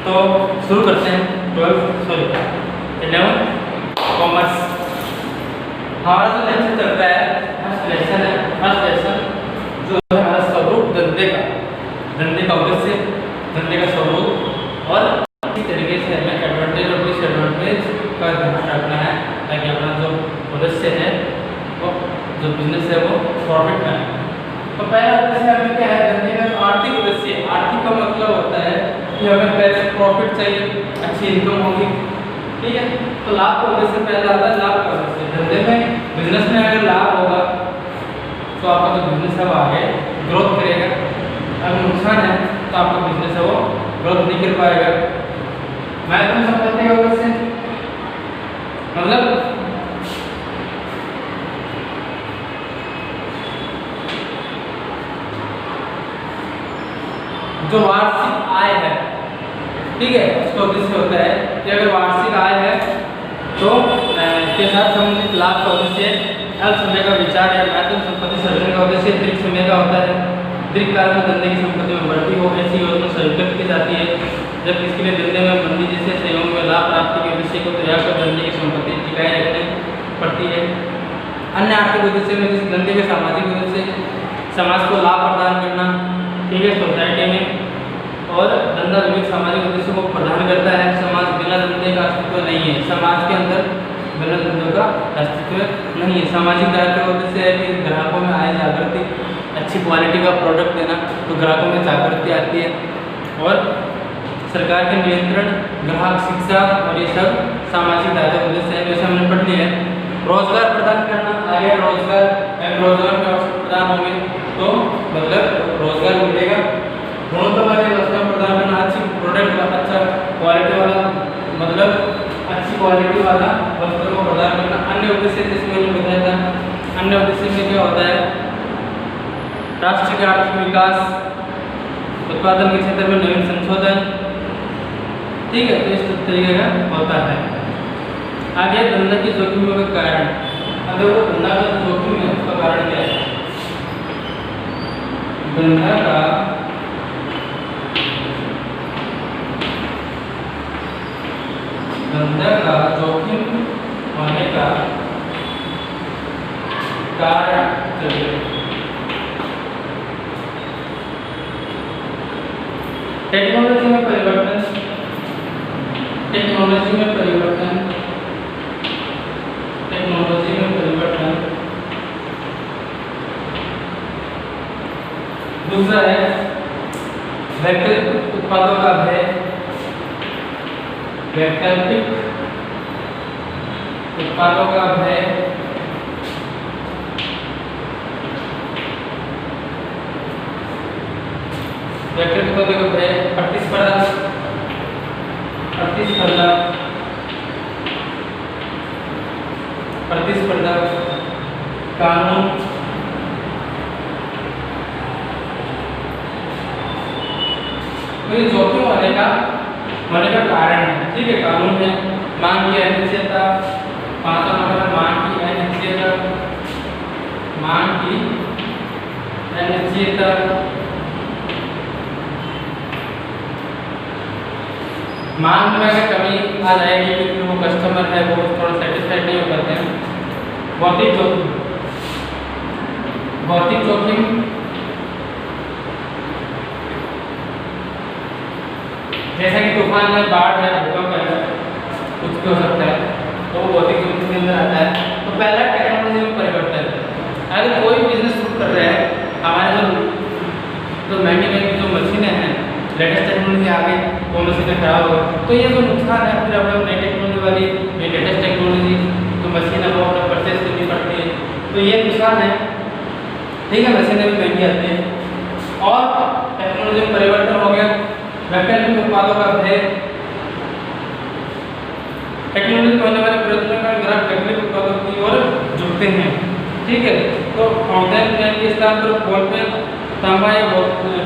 तो शुरू करते हैं 11 कॉमर्स। हमारा जो लेक्चर चल रहा है फर्स्ट लेसन जो है हमारा स्वरूप धंधे का उद्देश्य, धंधे का स्वरूप और इस तरीके से हमें एडवांटेज और डिसएडवांटेज का ध्यान रखना है ताकि अपना जो उद्देश्य है वो जो बिजनेस है वो प्रॉफिट में आए। तो पहला उद्देश्य हमें क्या है, धंधे का आर्थिक उद्देश्य। आर्थिक का मतलब होता है कि हमें पहले प्रॉफिट चाहिए, अच्छी इनकम होगी, ठीक है। तो लाभ का उद्देश्य पहला आता है, लाभ का उद्देश्य। धंधे में बिजनेस में अगर लाभ होगा तो आपका जो बिजनेस है वो आगे ग्रोथ करेगा। अगर नुकसान है तो आपका बिजनेस है वो ग्रोथ नहीं कर पाएगा। महत्वपूर्ण संपत्ति का उद्देश्य मतलब जो वार्षिक आय है, ठीक है, उसका उद्देश्य होता है कि अगर वार्षिक आय है तो के साथ संबंधित लाभ का उद्देश्य अल्प समय का विचार या महत्वपूर्ण संपत्ति सर्जन का उद्देश्य दीर्घ समय का होता है। दीर्घकाल में धंधे की संपत्ति में बढ़ती हो ऐसी योजना स्वीकृत की जाती है। जब इसके लिए धंधे में मंदी जैसे संयोग में लाभ प्राप्ति के उद्देश्य को प्रयास कर धंधे की संपत्ति टिकाए रखने पड़ती है। अन्य आर्थिक उद्देश्य में जिस धंधे के सामाजिक उद्देश्य समाज को लाभ प्रदान करना, ठीक है, सोसाइटी में, और धंधा विविध सामाजिक उद्देश्यों को प्रदान करता है। समाज बिना धंधे का अस्तित्व नहीं है, समाज के अंदर बिना धंधों का अस्तित्व नहीं है। सामाजिक दायित्व का उद्देश्य है कि ग्राहकों में आय जागृति, अच्छी क्वालिटी का प्रोडक्ट देना तो ग्राहकों में जागृति आती है। और सरकार के नियंत्रण, ग्राहक शिक्षा और ये सब सामाजिक दायित्व का उद्देश्य है, जैसे हमने पढ़ लिया है। रोजगार प्रदान करना, आगे रोजगार के अवसर प्रदान होंगे तो मतलब रोजगार मिलेगा। गुणवत्ता वाली वस्तुएं प्रदान करना, अच्छी प्रोडक्ट, अच्छा क्वालिटी वाला मतलब अच्छी क्वालिटी वाला वस्तुओं को प्रदान करना। अन्य उद्देश्य जैसे मैंने बताया था, अन्य उद्देश्य में क्या होता है, राष्ट्र के आर्थिक विकास, उत्पादन के क्षेत्र में नवीन संशोधन, ठीक है, तो इस तरीके का होता है। आगे धंधा की जोखिमों के कारण, अगर वो धंधा का जोखिम है उसका कारण क्या है, धंधा का जोखिम होने का कारण टेक्नोलॉजी में परिवर्तन, दूसरा है वैकल्पिक उत्पादों का भय, वैकल्पिक उत्पादों का भय, वैकल्पिक उत्पादों का भय, प्रतिस्पर्धा, कानून, तो ये जोखिम होने का कारण है, ठीक है। कानून है मांग की अनिश्चितता, पांचवा नंबर है मांग की अनिश्चितता, मांग में अगर कमी आ जाएगी क्योंकि वो कस्टमर है वो थोड़ा सेटिस्फाइड नहीं हो पाते हैं। भौतिक जोखिम जैसा कि तूफान है, बाढ़ है, भूकंप है, कुछ भी हो सकता है, तो वो भौतिक जोखिम के अंदर आता है। तो पहला टेक्नोलॉजी में परिवर्तन। अगर कोई बिजनेस शुरू कर रहे हैं, हमारे जो मैन्युफैक्चरिंग जो मशीनें हैं, लेटेस्ट टेक्नोलॉजी आ गई, वो मशीनें खराब हो गई, तो ये जो नुकसान है फिर अपने नई टेक्नोलॉजी वाली, ये लेटेस्ट टेक्नोलॉजी तो मशीन है वो अपने परचेज करनी पड़ती है, तो ये नुकसान है, ठीक है। मशीनें भी महंगी आती है। और टेक्नोलॉजी में परिवर्तन हो गया, वैकल्पिक उत्पादों का भय, टेक्नोलॉजी में होने वाले परिवर्तन का ग्राहक वैकल्पिक उत्पादों की ओर झुकते हैं, ठीक है। तो फाउंटेन पेन के स्थान पर बॉल पेन, तांबा या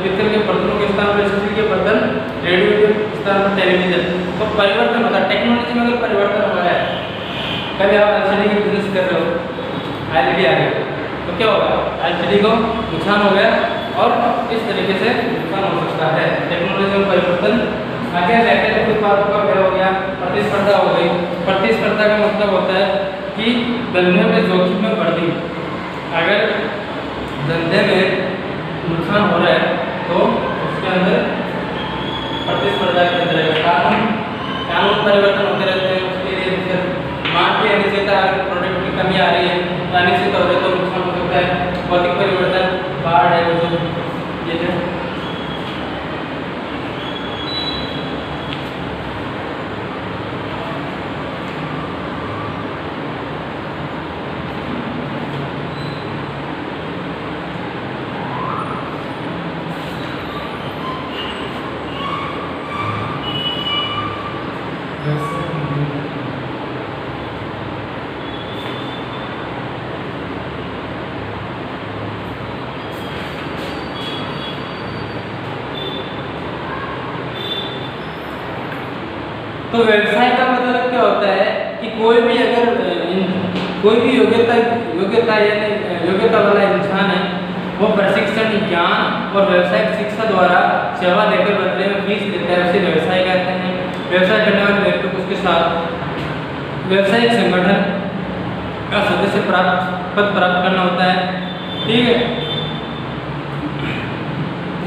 पीतल के बर्तनों के स्थान पर स्टील के बर्तन, रेडियो के स्थान पर टेलीविजन, तो परिवर्तन होता है। टेक्नोलॉजी में अगर परिवर्तन हो रहा है, कभी आप एलसीडी की बिजनेस कर रहे हो, एलईडी आ गया तो क्या होगा, एलसीडी को नुकसान हो गया और इस तरीके से नुकसान हो सकता है। टेक्नोलॉजी में परिवर्तन आगे धंधे में जोखिम में वृद्धि। अगर धंधे में नुकसान हो रहा है तो उसके अंदर प्रतिस्पर्धा के अंदर कानून परिवर्तन होते रहते हैं। उसके लिए फिर मांग की अनिश्चितता, अगर प्रोडक्ट की कमी आ रही है, अनिश्चित हो रही है तो नुकसान हो सकता है। भौतिक परिवर्तन, बाढ़ है, जो ये है। तो व्यवसाय का मतलब क्या होता है कि कोई भी अगर कोई भी योग्यता वाला इंसान है, वो प्रशिक्षण, ज्ञान और व्यावसायिक शिक्षा द्वारा सेवा देकर बदले में फीस देता है, उसे व्यवसाय कहते हैं। व्यवसाय करने वाले व्यक्ति को उसके साथ व्यवसायिक संगठन का सदस्य पद प्राप्त करना होता है। ठीक है,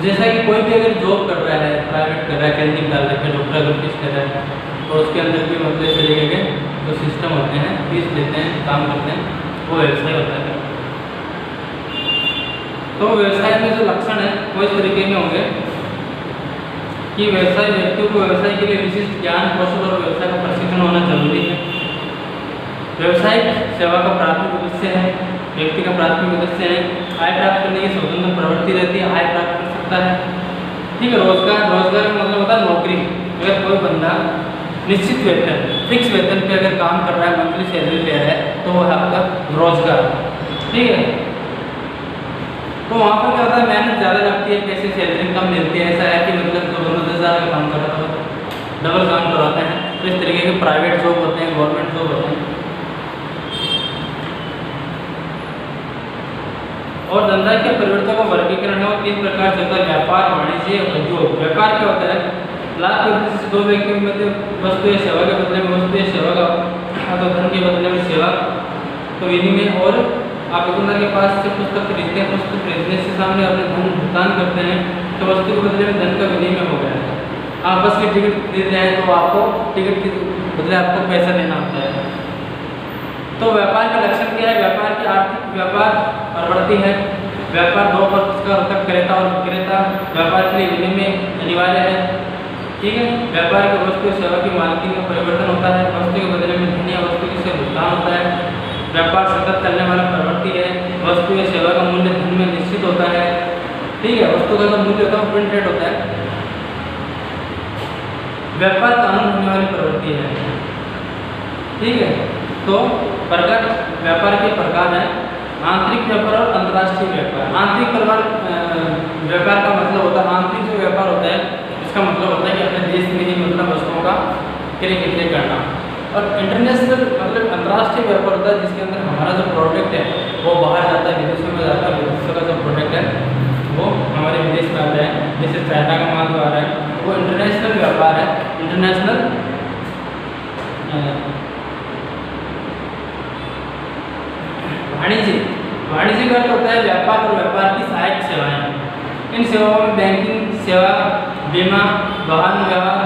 जैसा कि कोई भी अगर जॉब कर रहा है, प्राइवेट कर रहा है, कैंटीन डाल रखा है, डॉक्टर अगर फीस कर रहा है, और उसके अंदर भी मतलब इस तरीके के जो सिस्टम होते हैं, फीस देते हैं, काम करते हैं, वो व्यवसाय होता है। तो व्यवसाय में जो लक्षण है वो इस तरीके के होंगे कि व्यवसाय व्यक्तियों को व्यवसाय के लिए विशिष्ट ज्ञान, कौशल और व्यवसाय का प्रशिक्षण होना जरूरी है। व्यवसायिक सेवा का प्राथमिक उद्देश्य है, व्यक्ति का प्राथमिक उद्देश्य है आय प्राप्त करने की स्वतंत्र प्रवृत्ति रहती है, आय प्राप्त कर सकता है। ठीक है, रोजगार का मतलब होता है नौकरी। अगर कोई बंदा निश्चित वेतन, फिक्स वेतन पे अगर काम कर रहा है, मंथली सैलरी ले रहा है, तो वो है आपका रोजगार। ठीक है, तो वहाँ पर क्या होता है, मेहनत ज़्यादा लगती है, पैसे सैलरी कम मिलती है। ऐसा है कि मतलब जो बंदा 10,000 का काम कर रहा था वो डबल काम करवाते हैं। तो इस तरीके के प्राइवेट जॉब होते हैं, गवर्नमेंट जॉब होते हैं। और धंधा के परिवर्तन का वर्गीकरण है, और 3 प्रकार से होता है, व्यापार, वाणिज्य और उद्योग। व्यापार क्या होता है, लाभ के उद्देश्य से दो व्यक्तियों के मध्य वस्तु या सेवा के बदले में वस्तु या सेवा का, तो धन के बदले में सेवा तो विनिमय। और आप दुकानदार के पास से पुस्तक खरीदते हैं, पुस्तक खरीदने से सामने अपने धन भुगतान करते हैं, तो वस्तु के बदले में धन का विनिमय हो गया है। आप बस की टिकट खरीद रहे हैं तो आपको टिकट के बदले आपको पैसा देना होता है। तो व्यापार के लक्षण क्या है, व्यापार की आर्थिक व्यापार प्रवृत्ति है। व्यापार दो पक्ष का होता है, क्रेता और विक्रेता। व्यापार के लिए विनिमय अनिवार्य है। ठीक है, व्यापार के वस्तु और सेवा की मालिकी का परिवर्तन होता है, वस्तु के बदले में धन या वस्तु से भुगतान होता है। व्यापार सतत चलने वाला प्रवृत्ति है, वस्तु या सेवा का मूल्य धन में निश्चित होता है। ठीक है, वस्तु का जो मूल्य होता है वो प्रिंट रेट होता है। व्यापार कानून होने वाली प्रवृत्ति है। ठीक है, तो प्रकार व्यापार के प्रकार है, आंतरिक व्यापार और अंतर्राष्ट्रीय व्यापार। आंतरिक व्यापार का मतलब होता है, आंतरिक जो व्यापार होता है इसका मतलब होता है कि अपने देश में ही मतलब वस्तुओं का क्रय विक्रय करना। और इंटरनेशनल मतलब अंतर्राष्ट्रीय व्यापार होता है जिसके अंदर हमारा जो प्रोडक्ट है वो बाहर जाता है, विदेशों में जाता है। विदेशों का जो प्रोडक्ट है वो हमारे विदेश में आता है, जैसे चाइना का माल जो आ रहा है वो इंटरनेशनल व्यापार है। इंटरनेशनल वाणिज्य का अर्थ होता है व्यापार और व्यापार की सहायक सेवाएं। इन सेवाओं में बैंकिंग सेवा, बीमा, वाहन व्यवहार,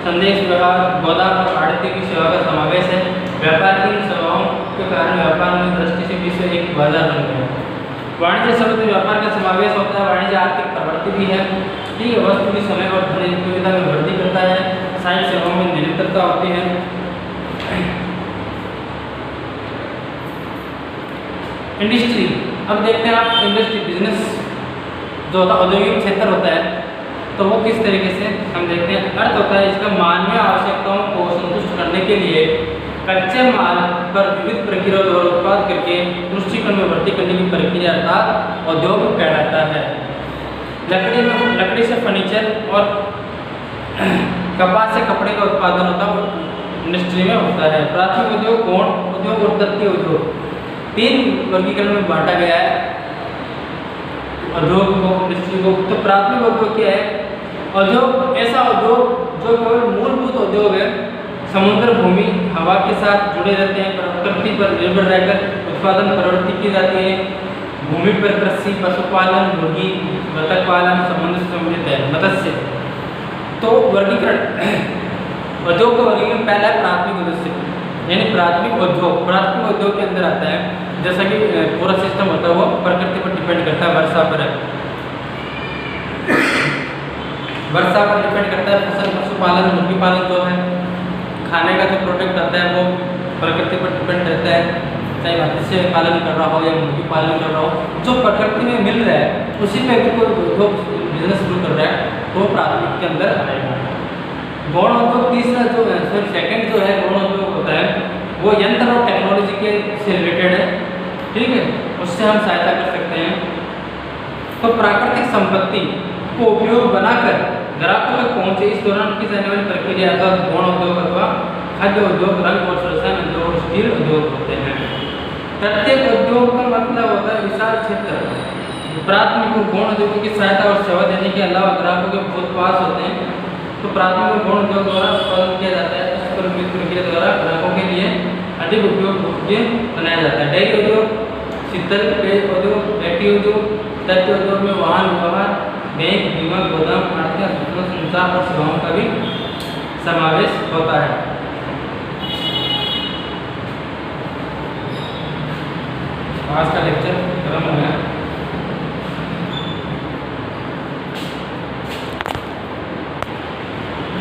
संदेश व्यवहार, गोदाम और आड़ती की सेवा का समावेश है। व्यापार की इन सेवाओं के कारण व्यापार में दृष्टि से विश्व एक बाजार बन गया। वाणिज्य शब्द व्यापार का समावेश होता है। वाणिज्य आर्थिक प्रवृत्ति भी है। ठीक है, वस्तु की समय और धन उपयोगिता में वृद्धि करता है। सहायक सेवाओं में निरंतरता होती है। इंडस्ट्री, अब देखते हैं आप इंडस्ट्री बिजनेस जो होता है, औद्योगिक क्षेत्र होता है, तो वो किस तरीके से हम देखते हैं। अर्थ होता है इसका मानवीय आवश्यकताओं को संतुष्ट करने के लिए कच्चे माल पर विविध प्रक्रिया द्वारा उत्पाद करके तुष्टिकरण में वृद्धि करने की प्रक्रिया अर्थात उद्योग कहलाता है। लकड़ी से फर्नीचर और कपास से कपड़े का उत्पादन होता है, इंडस्ट्री में होता है। प्राथमिक उद्योग, गौण उद्योग और तृतीय उद्योग, 3 वर्गीकरण में बांटा गया है उद्योग को, इंडस्ट्री को। तो प्राथमिक उद्योग क्या है, उद्योग ऐसा उद्योग जो केवल मूलभूत उद्योग है, समुद्र, भूमि, हवा के साथ जुड़े रहते हैं, प्रकृति पर निर्भर रहकर उत्पादन प्रवृत्ति की जाती है। भूमि पर कृषि, पशुपालन, मुर्गी, बतख पालन संबंधित है। मत्स्य तो वर्गीकरण उद्योग का वर्गीकरण पहला है प्राथमिक उद्देश्य, यानी प्राथमिक उद्योग के अंदर आता है। जैसा कि पूरा सिस्टम होता है वो प्रकृति पर डिपेंड करता है, वर्षा पर है, वर्षा पर डिपेंड करता है। फसल, पशुपालन, मुर्गी पालन जो है खाने का जो प्रोडक्ट आता है वो प्रकृति पर डिपेंड रहता है। चाहे मत्स्य पालन कर रहा हो या मुर्गी पालन कर रहा हो, जो प्रकृति में मिल रहा है उसी में अगर कोई उद्योग बिजनेस शुरू कर रहा है तो वो प्राथमिक के अंदर आएगा। गौण उद्योग तीसरा जो है, सॉरी सेकंड जो है गौण उद्योग होता है वो यंत्र और टेक्नोलॉजी के से रिलेटेड है, ठीक है, उससे हम सहायता कर सकते हैं। तो प्राकृतिक संपत्ति को उपयोग बनाकर ग्राहकों तक पहुँचे इस दौरान की जाने वाली प्रक्रिया अथवा गौण उद्योग अथवा खाद्य उद्योग, रंग और रसायन उद्योग और स्टील उद्योग होते हैं। प्रत्येक उद्योग का मतलब होता है विशाल क्षेत्र। प्राथमिक और गौण उद्योगों की सहायता और सेवा देने के अलावा ग्राहकों के बहुत पास होते हैं, तो प्राथमिक और गौण उद्योग द्वारा उत्पादन किया जाता है। इस प्रक्रिया द्वारा ग्राहकों के लिए अधिक उपयोग बनाया जाता है। डेयरी उद्योग, शीतल पेय उद्योग, बैटरी उद्योग, तथ्य उद्योग में वाहन व्यवहार, बैंक, बीमा, गोदाम, आर्थिक सूचना संचार और सेवाओं का भी समावेश होता है।